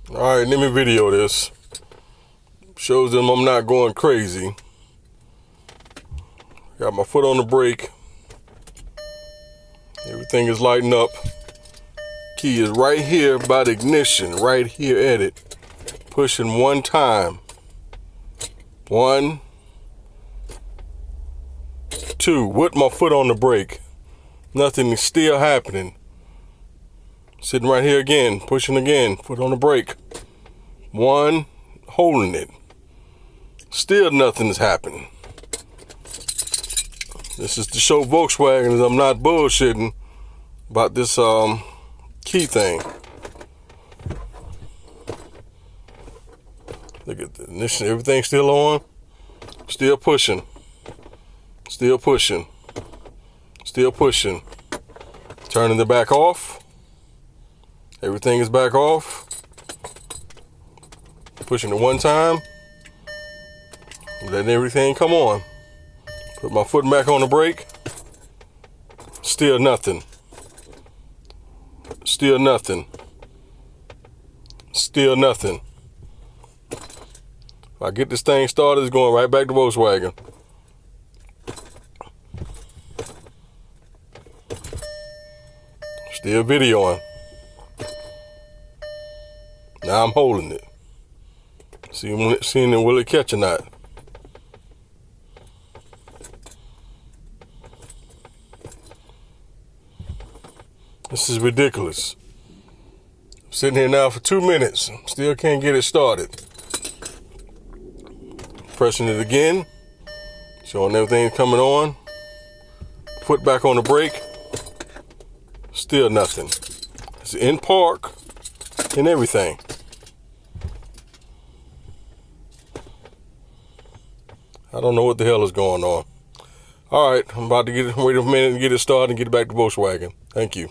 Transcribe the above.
All right, let me video this. Shows them I'm not going crazy. Got my foot on the brake. Everything is lighting up. Key is right here by the ignition, right here at it. Pushing one time. 1, 2. With my foot on the brake. Nothing is still happening. Sitting right here again, pushing again, foot on the brake. 1, holding it. Still nothing is happening. This is to show Volkswagen that I'm not bullshitting about this key thing. Look at the ignition, everything's still on. Still pushing. Still pushing. Still pushing. Turning it back off. Everything is back off. Pushing it one time. Letting everything come on. Put my foot back on the brake. Still nothing. Still nothing. Still nothing. If I get this thing started, it's going right back to Volkswagen. Still videoing. Now I'm holding it. Seeing will it catch or not. This is ridiculous. I'm sitting here now for 2 minutes. Still can't get it started. Pressing it again. Showing everything coming on. Foot back on the brake. Still nothing. It's in park and everything. I don't know what the hell is going on. All right, I'm about to wait a minute and get it started and get it back to Volkswagen. Thank you.